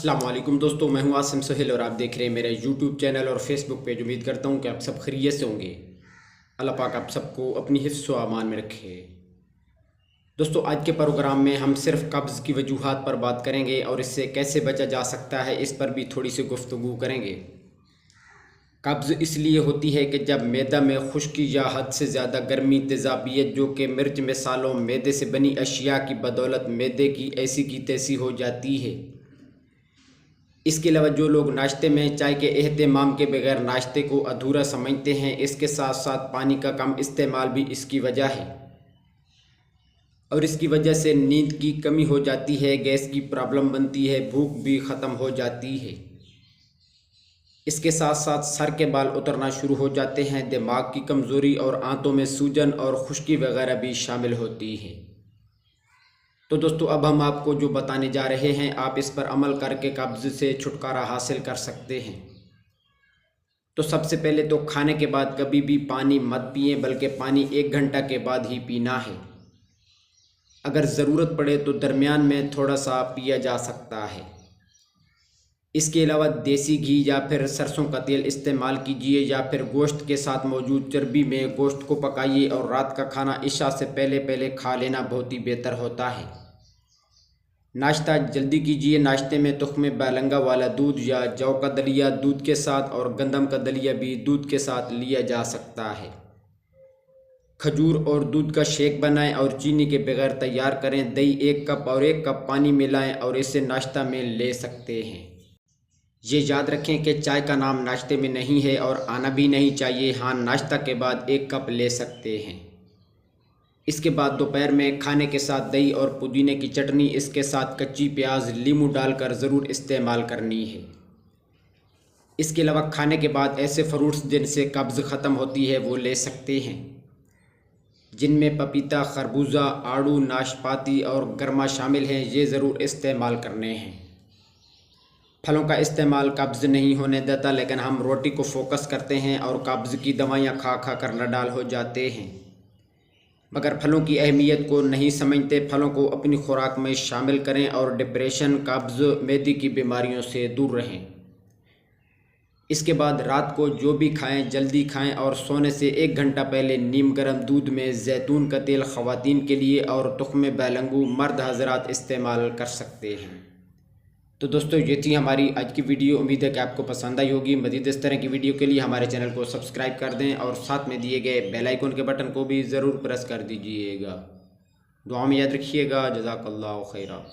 अस्सलाम वालेकुम दोस्तों, मैं हूं आसिम सोहेल और आप देख रहे हैं मेरा यूट्यूब चैनल और फेसबुक पेज। उम्मीद करता हूं कि आप सब खैरियत से होंगे। अल्लाह पाक आप सबको अपनी हिफ्ज़ व अमान में रखे। दोस्तों, आज के प्रोग्राम में हम सिर्फ कब्ज़ की वजूहात पर बात करेंगे और इससे कैसे बचा जा सकता है इस पर भी थोड़ी सी गुफ्तगू करेंगे। कब्ज़ इसलिए होती है कि जब मैदा में खुश्की या हद से ज़्यादा गर्मी तेज़ाबियत जो कि मिर्च मिसालों मैदे से बनी अशिया की बदौलत मैदे की ऐसी की तैसी हो जाती है। इसके अलावा जो लोग नाश्ते में चाय के एहतमाम के बगैर नाश्ते को अधूरा समझते हैं, इसके साथ साथ पानी का कम इस्तेमाल भी इसकी वजह है और इसकी वजह से नींद की कमी हो जाती है, गैस की प्रॉब्लम बनती है, भूख भी ख़त्म हो जाती है। इसके साथ साथ सर के बाल उतरना शुरू हो जाते हैं, दिमाग की कमज़ोरी और आंतों में सूजन और खुश्की वगैरह भी शामिल होती है। तो दोस्तों, अब हम आपको जो बताने जा रहे हैं आप इस पर अमल करके कब्ज़ से छुटकारा हासिल कर सकते हैं। तो सबसे पहले तो खाने के बाद कभी भी पानी मत पिएं, बल्कि पानी 1 घंटा के बाद ही पीना है। अगर ज़रूरत पड़े तो दरमियान में थोड़ा सा पिया जा सकता है। इसके अलावा देसी घी या फिर सरसों का तेल इस्तेमाल कीजिए या फिर गोश्त के साथ मौजूद चर्बी में गोश्त को पकाइए और रात का खाना इशा से पहले पहले खा लेना बहुत ही बेहतर होता है। नाश्ता जल्दी कीजिए। नाश्ते में तुख्मे बैलंगा वाला दूध या जौ का दलिया दूध के साथ और गंदम का दलिया भी दूध के साथ लिया जा सकता है। खजूर और दूध का शेक बनाएं और चीनी के बगैर तैयार करें। दही 1 कप और 1 कप पानी मिलाएं और इसे नाश्ता में ले सकते हैं। ये याद रखें कि चाय का नाम नाश्ते में नहीं है और आना भी नहीं चाहिए। हाँ, नाश्ता के बाद 1 कप ले सकते हैं। इसके बाद दोपहर में खाने के साथ दही और पुदीने की चटनी, इसके साथ कच्ची प्याज नींबू डालकर ज़रूर इस्तेमाल करनी है। इसके अलावा खाने के बाद ऐसे फ्रूट्स जिनसे कब्ज़ ख़त्म होती है वो ले सकते हैं, जिनमें पपीता, खरबूजा, आड़ू, नाशपाती और गरमा शामिल हैं। ये ज़रूर इस्तेमाल करने हैं। फलों का इस्तेमाल कब्ज़ नहीं होने देता, लेकिन हम रोटी को फोकस करते हैं और कब्ज़ की दवाइयाँ खा खा कर नडाल हो जाते हैं, मगर फलों की अहमियत को नहीं समझते। फलों को अपनी खुराक में शामिल करें और डिप्रेशन, कब्ज़, मैदे की बीमारियों से दूर रहें। इसके बाद रात को जो भी खाएं जल्दी खाएं और सोने से 1 घंटा पहले नीम गर्म दूध में जैतून का तेल ख़वातीन के लिए और तुख्मे बैलंगू मर्द हज़रात इस्तेमाल कर सकते हैं। तो दोस्तों, ये थी हमारी आज की वीडियो। उम्मीद है कि आपको पसंद आई होगी। मज़ीद इस तरह की वीडियो के लिए हमारे चैनल को सब्सक्राइब कर दें और साथ में दिए गए बेल आइकन के बटन को भी ज़रूर प्रेस कर दीजिएगा। दुआ में याद रखिएगा। जज़ाकल्लाहु खैरा।